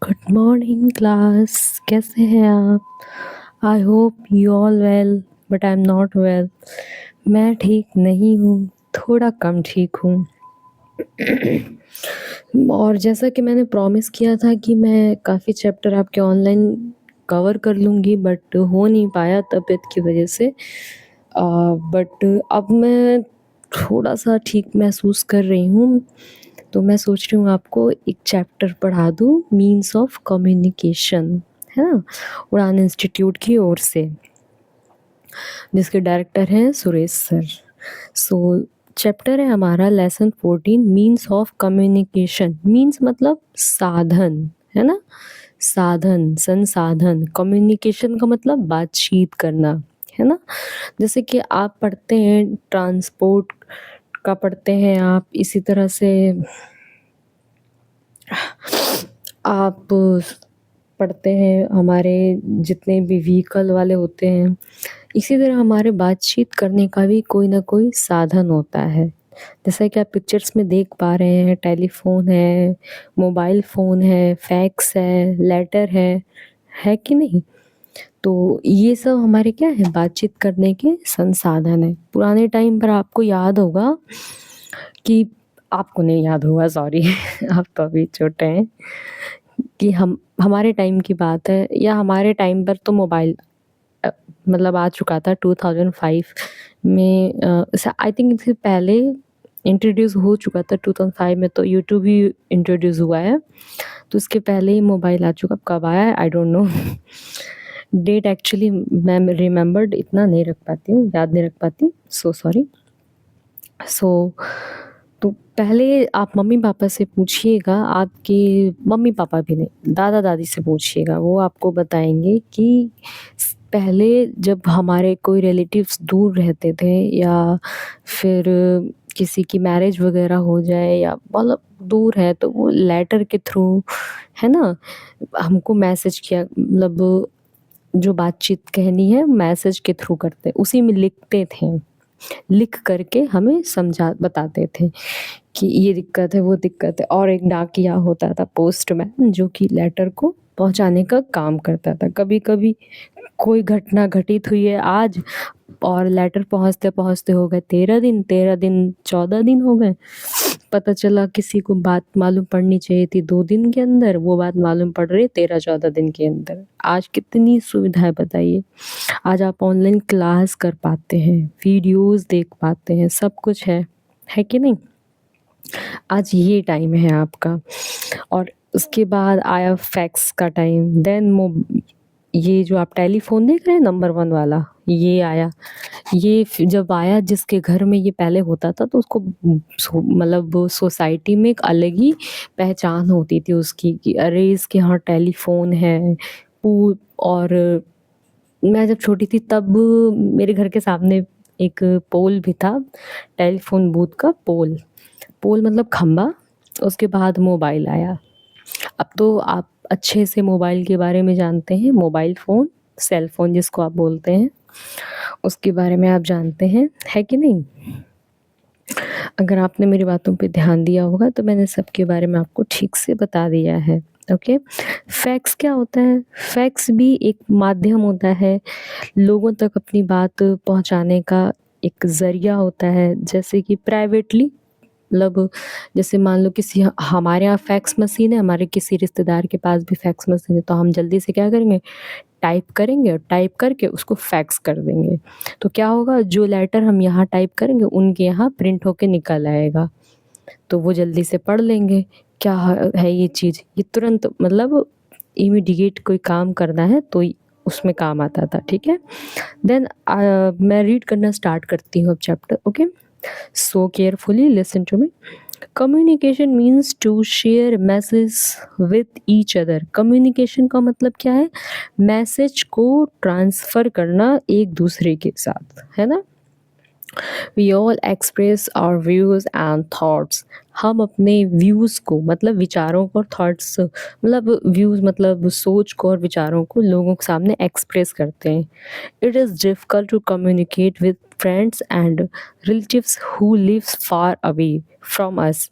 Good morning class. कैसे हैं आप? I hope you all well, but I am not well. मैं ठीक नहीं हूँ, थोड़ा कम ठीक हूँ। और जैसा कि मैंने प्रॉमिस किया था कि मैं काफ़ी चैप्टर आपके ऑनलाइन कवर कर लूँगी, बट हो नहीं पाया तबीयत की वजह से। बट अब मैं थोड़ा सा ठीक महसूस कर रही हूँ, तो मैं सोच रही हूँ आपको एक चैप्टर पढ़ा दूँ, मीन्स ऑफ कम्युनिकेशन, है ना, उड़ान इंस्टीट्यूट की ओर से, जिसके डायरेक्टर हैं सुरेश सर। सो चैप्टर है हमारा lesson 14, means of communication. Means मतलब साधन, है ना, साधन, संसाधन। कम्युनिकेशन का मतलब बातचीत करना, है ना। जैसे कि आप पढ़ते हैं ट्रांसपोर्ट का, पढ़ते हैं आप, इसी तरह से आप पढ़ते हैं हमारे जितने भी व्हीकल वाले होते हैं, इसी तरह हमारे बातचीत करने का भी कोई ना कोई साधन होता है। जैसा कि आप पिक्चर्स में देख पा रहे हैं, टेलीफोन है, मोबाइल फ़ोन है, फैक्स है, लेटर है कि नहीं? तो ये सब हमारे क्या है, बातचीत करने के संसाधन है। पुराने टाइम पर आपको याद होगा कि, आपको नहीं याद होगा, सॉरी आप तो अभी छोटे हैं, कि हमारे टाइम की बात है, या हमारे टाइम पर तो मोबाइल मतलब आ चुका था 2005 में। आई थिंक इससे पहले इंट्रोड्यूस हो चुका था 2005 में, तो यूट्यूब ही इंट्रोड्यूस हुआ है, तो उसके पहले ही मोबाइल आ चुका। कब आया है I don't know, date actually मैं रिमेम्बर्ड इतना नहीं रख पाती हूँ, याद नहीं रख पाती, सो सॉरी। सो तो पहले आप मम्मी पापा से पूछिएगा, आपके मम्मी पापा भी नहीं, दादा दादी से पूछिएगा, वो आपको बताएंगे कि पहले जब हमारे कोई रिलेटिव्स दूर रहते थे, या फिर किसी की मैरिज वगैरह हो जाए, या मतलब दूर है, तो वो लेटर के थ्रू, है ना, हमको मैसेज किया, मतलब जो बातचीत कहनी है मैसेज के थ्रू करते, उसी में लिखते थे, लिख करके हमें समझा बताते थे कि ये दिक्कत है, वो दिक्कत है। और एक डाकिया होता था, पोस्टमैन, जो कि लेटर को पहुंचाने का काम करता था। कभी कभी कोई घटना घटित हुई है आज, और लेटर पहुंचते पहुंचते हो गए 13 दिन, 13 दिन 14 दिन हो गए, पता चला किसी को बात मालूम पड़नी चाहिए थी 2 दिन के अंदर, वो बात मालूम पड़ रही है 13-14 दिन के अंदर। आज कितनी सुविधाएं बताइए। आज आप ऑनलाइन क्लास कर पाते हैं, वीडियोस देख पाते हैं, सब कुछ है कि नहीं। आज ये टाइम है आपका। और उसके बाद आया फैक्स का टाइम, देन ये जो आप टेलीफोन देख रहे हैं नंबर 1 वाला, ये आया। ये जब आया, जिसके घर में ये पहले होता था, तो उसको मतलब सोसाइटी में एक अलग ही पहचान होती थी उसकी, कि अरे इसके यहाँ टेलीफोन है। और मैं जब छोटी थी तब मेरे घर के सामने एक पोल भी था, टेलीफोन बूथ का पोल। पोल मतलब खंबा। उसके बाद मोबाइल आया। अब तो आप अच्छे से मोबाइल के बारे में जानते हैं, मोबाइल फ़ोन, सेल फ़ोन जिसको आप बोलते हैं, उसके बारे में आप जानते हैं, है कि नहीं? अगर आपने मेरी बातों पे ध्यान दिया होगा, तो मैंने सबके बारे में आपको ठीक से बता दिया है। ओके। फैक्स क्या होता है? फैक्स भी एक माध्यम होता है, लोगों तक अपनी बात पहुंचाने का एक ज़रिया होता है। जैसे कि प्राइवेटली, मतलब जैसे मान लो किसी, हमारे यहाँ फैक्स मशीन है, हमारे किसी रिश्तेदार के पास भी फैक्स मशीन है, तो हम जल्दी से क्या करेंगे, टाइप करेंगे, और टाइप करके उसको फैक्स कर देंगे। तो क्या होगा, जो लेटर हम यहाँ टाइप करेंगे उनके यहाँ प्रिंट होके निकल आएगा, तो वो जल्दी से पढ़ लेंगे। क्या है ये चीज़, ये तुरंत मतलब इमीडिएट कोई काम करना है तो उसमें काम आता था, ठीक है। देन मैं रीड करना स्टार्ट करती हूँ अब chapter. Okay, so carefully listen to me. Communication means to share message with each other. Communication का मतलब क्या है, मैसेज को ट्रांसफ़र करना एक दूसरे के साथ, है ना। We all express our views and thoughts. हम अपने व्यूज़ को, मतलब विचारों को, और थॉट्स मतलब व्यूज़ मतलब सोच को और विचारों को लोगों के सामने एक्सप्रेस करते हैं। It is difficult to communicate with friends and relatives who lives far away from us.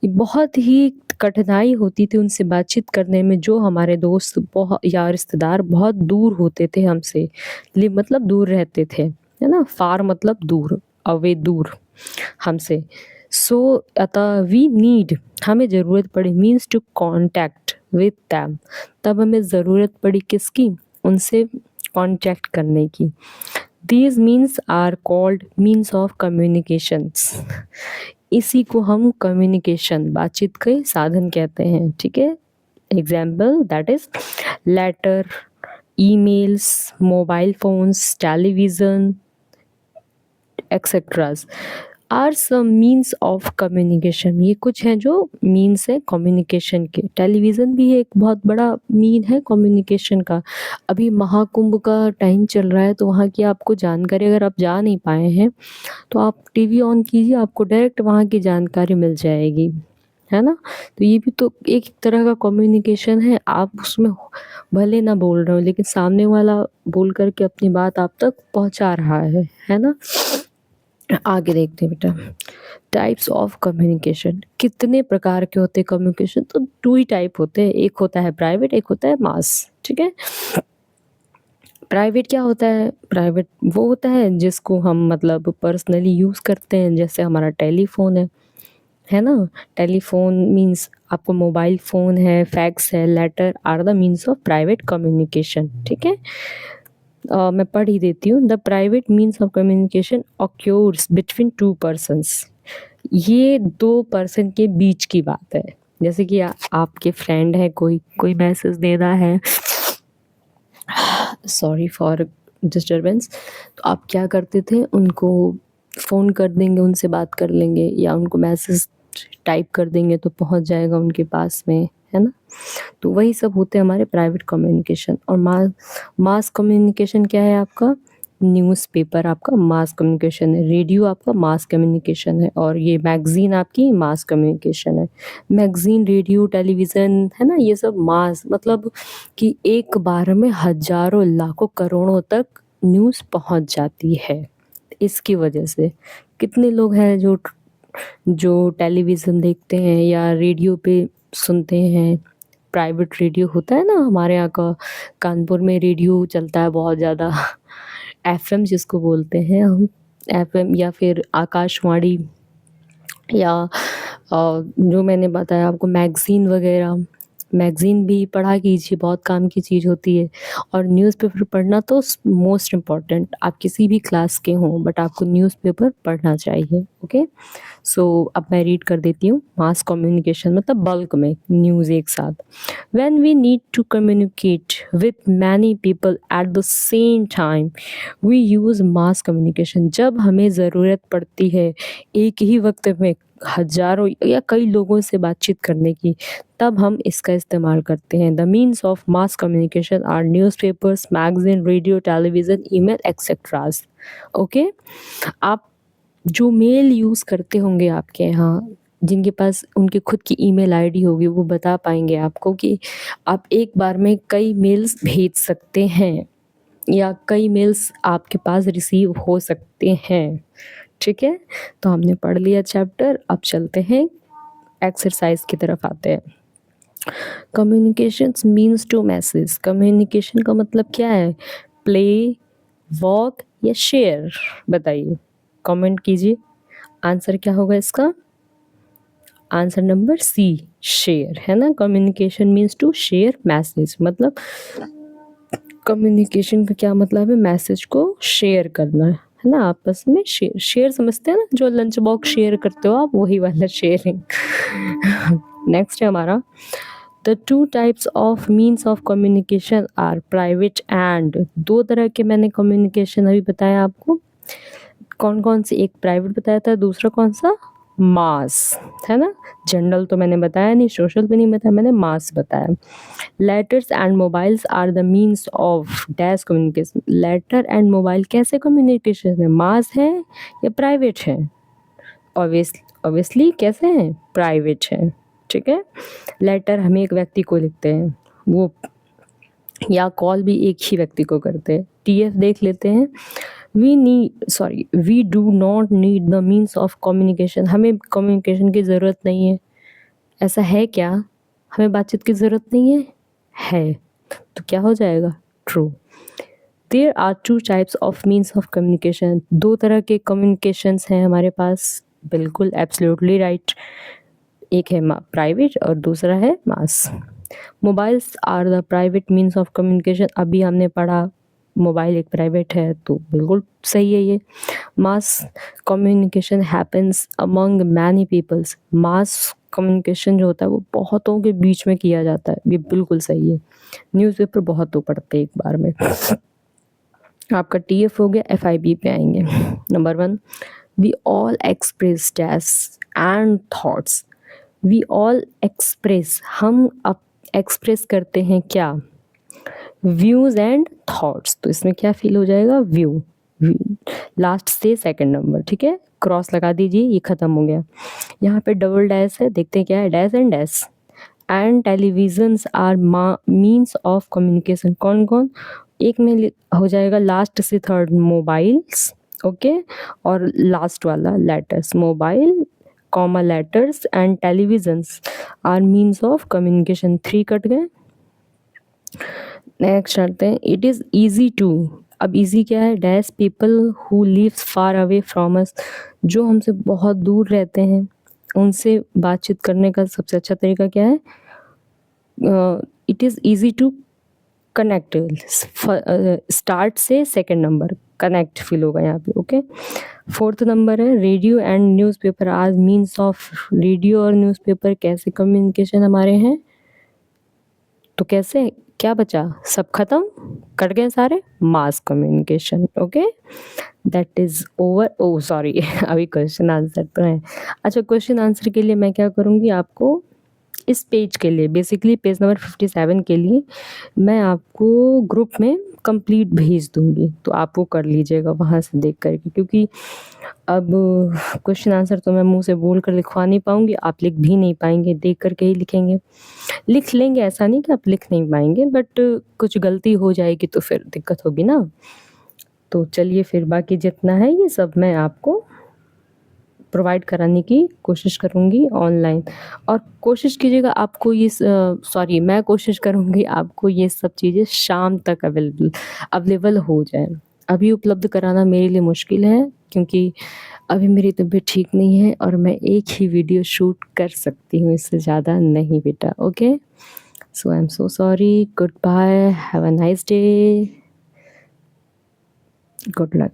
ये बहुत ही कठिनाई होती थी उनसे बातचीत करने में, जो हमारे दोस्त या रिश्तेदार बहुत दूर होते थे हमसे, मतलब दूर रहते थे, है ना, फार मतलब दूर, अवे दूर हमसे। सो अतः वी नीड, हमें ज़रूरत पड़ी, means to contact with them, तब हमें ज़रूरत पड़ी किसकी, उनसे कॉन्टैक्ट करने की। These means are called means of communications, इसी को हम कम्युनिकेशन, बातचीत के साधन कहते हैं, ठीक है। Example that is letter, emails, mobile phones, television etcetera are some means of communication, ये कुछ हैं जो मीन्स है कम्युनिकेशन के। टेलीविज़न भी एक बहुत बड़ा मीन है कम्युनिकेशन का। अभी महाकुंभ का टाइम चल रहा है, तो वहाँ की आपको जानकारी, अगर आप जा नहीं पाए हैं तो आप टीवी ऑन कीजिए, आपको डायरेक्ट वहाँ की जानकारी मिल जाएगी, है ना। तो ये भी तो एक तरह का कम्युनिकेशन है, आप उसमें भले ना बोल रहे हो लेकिन सामने वाला बोल करके अपनी बात आप तक पहुँचा रहा है ना। आगे देखते हैं बेटा, टाइप्स ऑफ कम्युनिकेशन, कितने प्रकार के होते हैं कम्युनिकेशन, तो 2 ही टाइप होते हैं, एक होता है प्राइवेट, एक होता है मास, ठीक है। प्राइवेट क्या होता है, प्राइवेट वो होता है जिसको हम मतलब पर्सनली यूज़ करते हैं, जैसे हमारा टेलीफोन है ना। टेलीफोन मीन्स आपको मोबाइल फ़ोन है, फैक्स है, letter are the means of private communication, ठीक है। मैं पढ़ ही देती हूँ। The private means of communication occurs between 2 persons, ये 2 पर्सन के बीच की बात है। जैसे कि आपके फ्रेंड है, कोई मैसेज देना है, सॉरी फॉर डिस्टर्बेंस, तो आप क्या करते थे, उनको फ़ोन कर देंगे, उनसे बात कर लेंगे, या उनको मैसेज टाइप कर देंगे तो पहुंच जाएगा उनके पास में, है ना। तो वही सब होते हैं हमारे प्राइवेट कम्युनिकेशन। और मास कम्युनिकेशन क्या है आपका, न्यूज़पेपर आपका मास कम्युनिकेशन है, रेडियो आपका मास कम्युनिकेशन है, और ये मैगज़ीन आपकी मास कम्युनिकेशन है। मैगज़ीन, रेडियो, टेलीविज़न, है ना, ये सब मास मतलब कि एक बार में हज़ारों, लाखों, करोड़ों तक न्यूज़ पहुंच जाती है। इसकी वजह से कितने लोग हैं जो टेलीविज़न देखते हैं या रेडियो पे सुनते हैं। प्राइवेट रेडियो होता है ना, हमारे यहाँ का कानपुर में रेडियो चलता है बहुत ज़्यादा, एफएम जिसको बोलते हैं हम, एफएम या फिर आकाशवाणी, या जो मैंने बताया आपको मैगज़ीन वगैरह। मैगज़ीन भी पढ़ा कीजिए, बहुत काम की चीज़ होती है। और न्यूज़पेपर पढ़ना तो मोस्ट इम्पॉर्टेंट, आप किसी भी क्लास के हों बट आपको न्यूज़पेपर पढ़ना चाहिए, ओके। सो अब मैं रीड कर देती हूँ। मास कम्युनिकेशन मतलब बल्क में न्यूज़ एक साथ। When we need to communicate with many people at the same time we use mass communication, जब हमें ज़रूरत पड़ती है एक ही वक्त में हज़ारों या कई लोगों से बातचीत करने की, तब हम इसका इस्तेमाल करते हैं। The means of mass communication are newspapers, magazine, radio, television, email etcetera, okay. आप जो मेल यूज़ करते होंगे आपके यहाँ, जिनके पास उनकी खुद की ईमेल आईडी होगी, वो बता पाएंगे आपको कि आप एक बार में कई मेल्स भेज सकते हैं या कई मेल्स आपके पास रिसीव हो सकते हैं, ठीक है। तो हमने पढ़ लिया चैप्टर, अब चलते हैं एक्सरसाइज की तरफ आते हैं। Communications means to message, communication का मतलब क्या है, प्ले, वॉक या शेयर, बताइए, कमेंट कीजिए। आंसर क्या होगा इसका, आंसर नंबर सी, शेयर, है ना। Communication means to share message, मतलब कम्युनिकेशन का क्या मतलब है, मैसेज को शेयर करना, है ना, आपस में शेयर समझते हैं ना, जो लंच बॉक्स शेयर करते हो आप, वही वाला शेयरिंग। नेक्स्ट है हमारा, the 2 types of means of communication are private and, 2 तरह के मैंने कम्युनिकेशन अभी बताया आपको, कौन कौन से, एक प्राइवेट बताया था, दूसरा कौन सा, मास, है ना। जनरल तो मैंने बताया नहीं, सोशल भी नहीं बताया, मैंने मास बताया। Letters and mobiles are the means of dash communication, letter and mobile कैसे कम्युनिकेशन है, मास है या प्राइवेट है, ऑब्वियसली कैसे हैं, प्राइवेट है, ठीक है। लेटर हम एक व्यक्ति को लिखते हैं, वो, या कॉल भी एक ही व्यक्ति को करते हैं। टीएफ देख लेते हैं, we do not need the means of communication, हमें कम्युनिकेशन की ज़रूरत नहीं है, ऐसा है क्या? हमें बातचीत की ज़रूरत नहीं है? है। तो क्या हो जाएगा? True. There are 2 types of means of communication. 2 तरह के कम्युनिकेशंस हैं हमारे पास। बिल्कुल एब्सोल्युटली राइट। एक है प्राइवेट और दूसरा है mass. Mobiles are the private means of communication. अभी हमने पढ़ा मोबाइल एक प्राइवेट है, तो बिल्कुल सही है ये। Mass communication happens among many peoples. Mass communication जो होता है वो बहुतों के बीच में किया जाता है, ये बिल्कुल सही है। न्यूज़पेपर बहुत तो पढ़ते हैं एक बार में। आपका टीएफ हो गया, एफआईबी पे आएंगे। Number 1, we all express dash and thoughts. We all express, हम अब एक्सप्रेस करते हैं क्या? Views and thoughts. तो इसमें क्या फील हो जाएगा? व्यू। लास्ट से सेकंड नंबर, ठीक है, क्रॉस लगा दीजिए, ये खत्म हो गया। यहाँ पे डबल डैश है, देखते हैं क्या है, dash and dash. And televisions are means of communication. कौन कौन? एक में हो जाएगा लास्ट से थर्ड मोबाइल्स, ओके, और लास्ट वाला letters, mobile comma letters and televisions are means of communication. 3 cut गए। नेक्स्ट आते हैं, इट इज़ ईजी टू। अब इजी क्या है? Dash people who lives far away from us. जो हमसे बहुत दूर रहते हैं उनसे बातचीत करने का सबसे अच्छा तरीका क्या है? It is easy to connect. Start से सेकंड नंबर कनेक्ट फील होगा यहाँ पे, ओके। 4th नंबर है, रेडियो एंड न्यूज़पेपर आज मीन्स ऑफ। रेडियो और न्यूज़पेपर कैसे कम्युनिकेशन हमारे हैं? तो कैसे, क्या बचा? सब खत्म, कट गए सारे। Mass communication, okay, that is over. Oh sorry अभी क्वेश्चन आंसर तो है। अच्छा, क्वेश्चन आंसर के लिए मैं क्या करूँगी, आपको इस पेज के लिए, बेसिकली पेज नंबर 57 के लिए मैं आपको ग्रुप में कंप्लीट भेज दूंगी, तो आप वो कर लीजिएगा वहाँ से देख करके, क्योंकि अब क्वेश्चन आंसर तो मैं मुंह से बोल कर लिखवा नहीं पाऊंगी, आप लिख भी नहीं पाएंगे, देख करके ही लिखेंगे। लिख लेंगे, ऐसा नहीं कि आप लिख नहीं पाएंगे, बट कुछ गलती हो जाएगी तो फिर दिक्कत होगी ना। तो चलिए फिर, बाकी जितना है ये सब मैं आपको प्रोवाइड कराने की कोशिश करूँगी ऑनलाइन। और कोशिश कीजिएगा आपको ये सॉरी मैं कोशिश करूँगी आपको ये सब चीज़ें शाम तक अवेलेबल हो जाए। अभी उपलब्ध कराना मेरे लिए मुश्किल है, क्योंकि अभी मेरी तबीयत ठीक नहीं है और मैं एक ही वीडियो शूट कर सकती हूँ, इससे ज़्यादा नहीं बेटा, okay. So I am so sorry. Good bye, have a nice day, good luck.